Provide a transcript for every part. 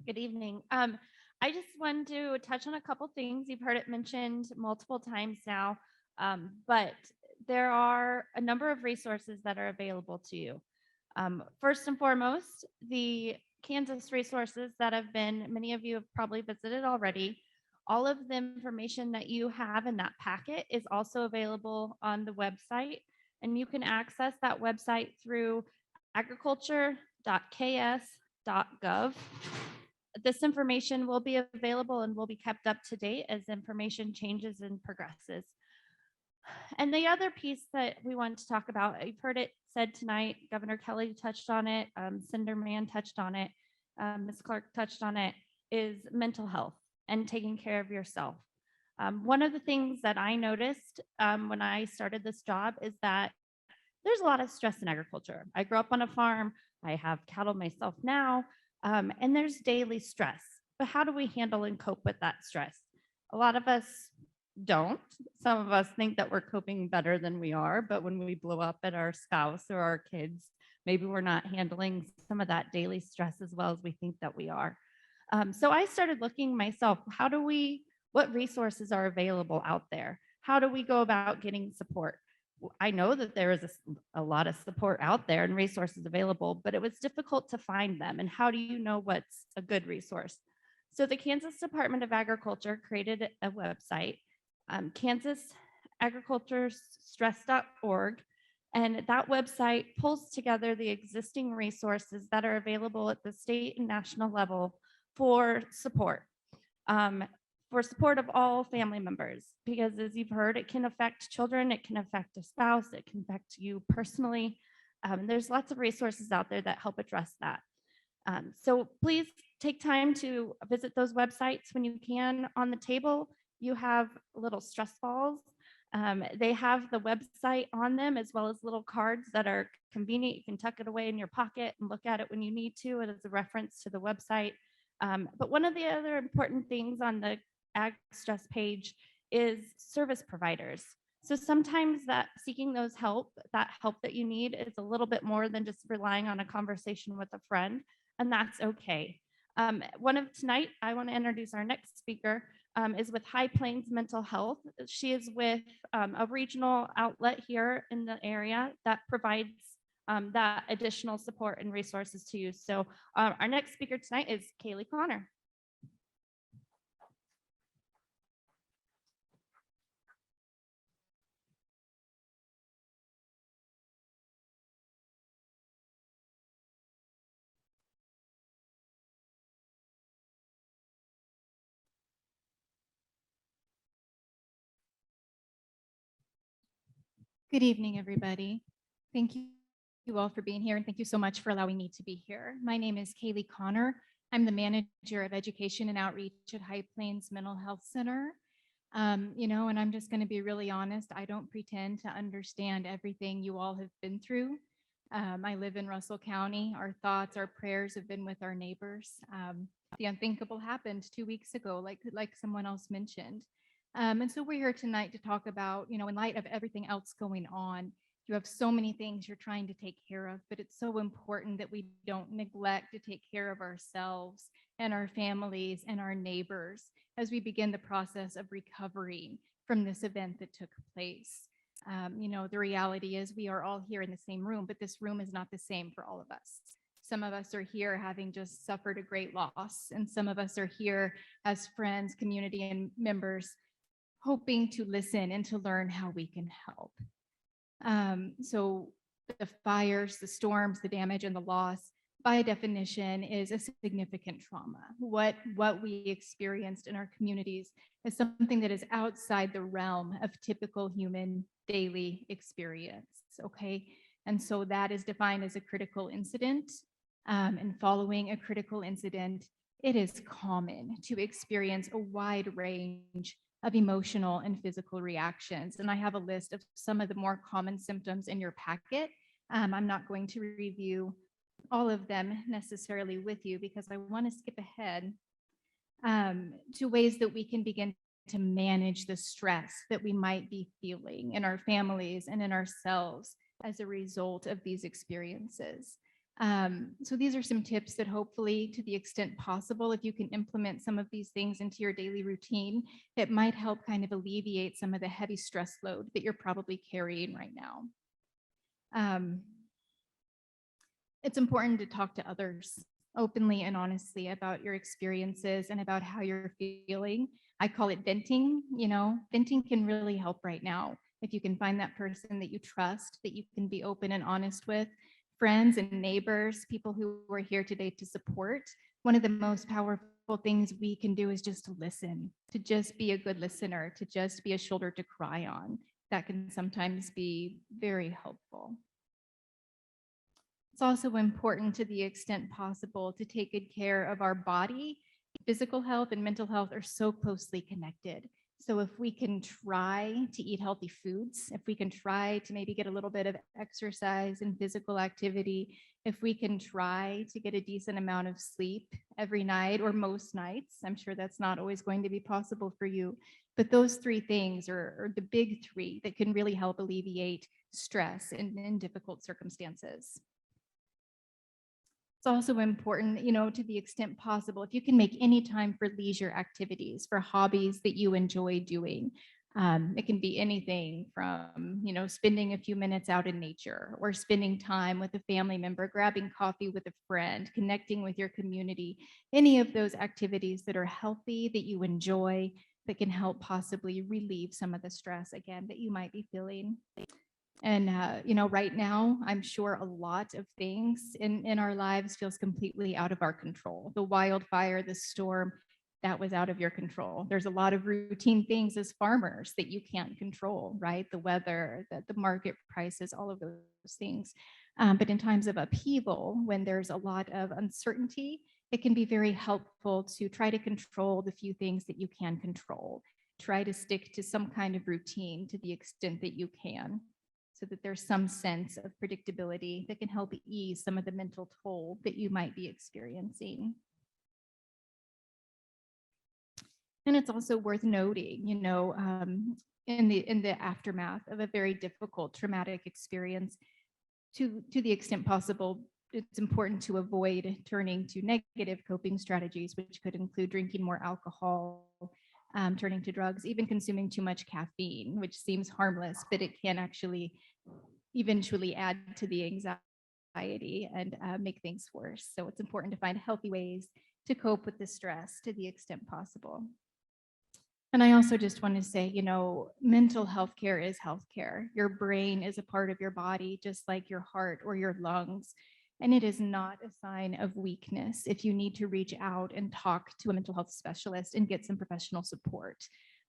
Good evening. I just wanted to touch on a couple things. You've heard it mentioned multiple times now, but there are a number of resources that are available to you. First and foremost, the Kansas resources that many of you have probably visited already. All of the information that you have in that packet is also available on the website, and you can access that website through agriculture.ks.gov. This information will be available and will be kept up to date as information changes and progresses. And the other piece that we want to talk about, you've heard it said tonight, Governor Kelly touched on it, Senator Mann touched on it, Ms. Clark touched on it, is mental health and taking care of yourself. One of the things that I noticed when I started this job is that there's a lot of stress in agriculture. I grew up on a farm, I have cattle myself now, and there's daily stress. But how do we handle and cope with that stress? A lot of us don't. Some of us think that we're coping better than we are, but when we blow up at our spouse or our kids, maybe we're not handling some of that daily stress as well as we think that we are. So I started looking myself, what resources are available out there? How do we go about getting support? I know that there is a lot of support out there and resources available, but it was difficult to find them. And how do you know what's a good resource? So the Kansas Department of Agriculture created a website, kansasagriculturestress.org, and that website pulls together the existing resources that are available at the state and national level for support. For support of all family members, because as you've heard, it can affect children, it can affect a spouse, it can affect you personally. There's lots of resources out there that help address that. So please take time to visit those websites when you can. On the table, you have little stress balls. They have the website on them as well as little cards that are convenient. You can tuck it away in your pocket and look at it when you need to. It is a reference to the website. But one of the other important things on the Ag Stress page is service providers. So sometimes that seeking that help that you need is a little bit more than just relying on a conversation with a friend, and that's okay. Tonight, I want to introduce our next speaker, is with High Plains Mental Health. She is with a regional outlet here in the area that provides that additional support and resources to you. So our next speaker tonight is Kaley Conner. Good evening, everybody. Thank you all for being here, and thank you so much for allowing me to be here. My name is Kaley Conner. I'm the manager of education and outreach at High Plains Mental Health Center. And I'm just going to be really honest. I don't pretend to understand everything you all have been through. I live in Russell County. Our thoughts, our prayers have been with our neighbors. The unthinkable happened 2 weeks ago, like someone else mentioned. And so we're here tonight to talk about, in light of everything else going on, you have so many things you're trying to take care of, but it's so important that we don't neglect to take care of ourselves and our families and our neighbors as we begin the process of recovering from this event that took place. The reality is we are all here in the same room, but this room is not the same for all of us. Some of us are here having just suffered a great loss, and some of us are here as friends, community, and members hoping to listen and to learn how we can help. So the fires, the storms, the damage, and the loss, by definition, is a significant trauma. What we experienced in our communities is something that is outside the realm of typical human daily experience, okay? And so that is defined as a critical incident. And following a critical incident, it is common to experience a wide range of emotional and physical reactions. And I have a list of some of the more common symptoms in your packet. I'm not going to review all of them necessarily with you because I want to skip ahead to ways that we can begin to manage the stress that we might be feeling in our families and in ourselves as a result of these experiences. So these are some tips that hopefully, to the extent possible, if you can implement some of these things into your daily routine, it might help kind of alleviate some of the heavy stress load that you're probably carrying right now. It's important to talk to others openly and honestly about your experiences and about how you're feeling. I call it venting. Venting can really help right now. If you can find that person that you trust, that you can be open and honest with, friends and neighbors, people who are here today to support. One of the most powerful things we can do is just to listen, to just be a good listener, to just be a shoulder to cry on. That can sometimes be very helpful. It's also important, to the extent possible, to take good care of our body. Physical health and mental health are so closely connected. So if we can try to eat healthy foods, if we can try to maybe get a little bit of exercise and physical activity, if we can try to get a decent amount of sleep every night or most nights, I'm sure that's not always going to be possible for you, but those three things are the big three that can really help alleviate stress in difficult circumstances. It's also important, to the extent possible, if you can make any time for leisure activities, for hobbies that you enjoy doing. It can be anything from, spending a few minutes out in nature, or spending time with a family member, grabbing coffee with a friend, connecting with your community, any of those activities that are healthy, that you enjoy, that can help possibly relieve some of the stress, again, that you might be feeling. And, right now, I'm sure a lot of things in our lives feels completely out of our control. The wildfire, the storm, that was out of your control. There's a lot of routine things as farmers that you can't control, right? The weather, the market prices, all of those things. But in times of upheaval, when there's a lot of uncertainty, it can be very helpful to try to control the few things that you can control. Try to stick to some kind of routine to the extent that you can, so that there's some sense of predictability that can help ease some of the mental toll that you might be experiencing. And it's also worth noting, in the aftermath of a very difficult traumatic experience, to the extent possible, it's important to avoid turning to negative coping strategies, which could include drinking more alcohol, turning to drugs, even consuming too much caffeine, which seems harmless, but it can actually eventually add to the anxiety and make things worse. So it's important to find healthy ways to cope with the stress to the extent possible. And I also just want to say, mental health care is healthcare. Your brain is a part of your body, just like your heart or your lungs. And it is not a sign of weakness if you need to reach out and talk to a mental health specialist and get some professional support.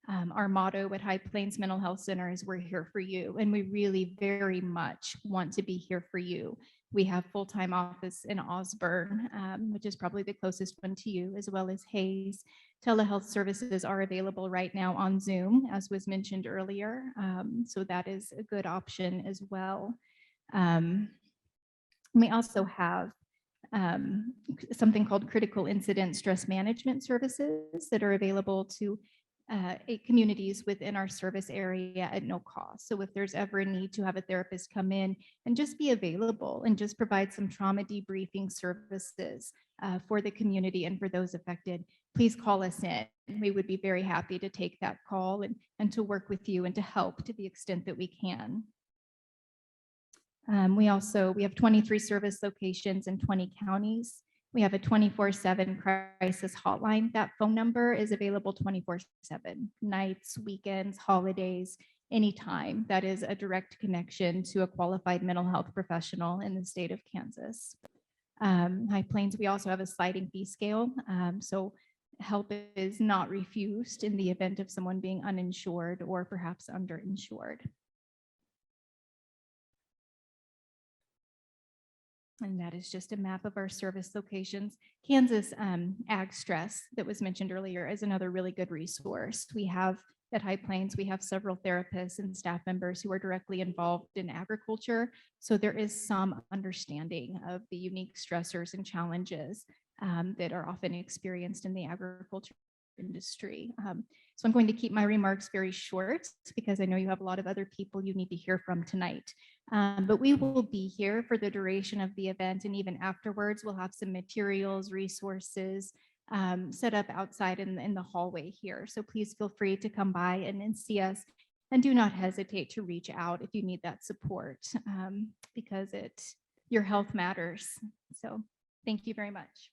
Our motto at High Plains Mental Health Center is "We're here for you," and we really very much want to be here for you. We have full-time office in Osborne, which is probably the closest one to you, as well as Hayes. Telehealth services are available right now on Zoom, as was mentioned earlier. So that is a good option as well. We also have something called critical incident stress management services that are available to 8 communities within our service area at no cost. So if there's ever a need to have a therapist come in and just be available and just provide some trauma debriefing services for the community and for those affected, please call us in. We would be very happy to take that call and to work with you and to help to the extent that we can. We have 23 service locations in 20 counties. We have a 24/7 crisis hotline. That phone number is available 24/7, nights, weekends, holidays, anytime. That is a direct connection to a qualified mental health professional in the state of Kansas. High Plains, we also have a sliding fee scale. So help is not refused in the event of someone being uninsured or perhaps underinsured. And that is just a map of our service locations. Kansas Ag Stress that was mentioned earlier is another really good resource. We have at High Plains, we have several therapists and staff members who are directly involved in agriculture. So there is some understanding of the unique stressors and challenges that are often experienced in the agriculture industry. So I'm going to keep my remarks very short because I know you have a lot of other people you need to hear from tonight. But we will be here for the duration of the event, and even afterwards, we'll have some materials, resources set up outside in the hallway here. So please feel free to come by and see us, and do not hesitate to reach out if you need that support, because your health matters. So thank you very much.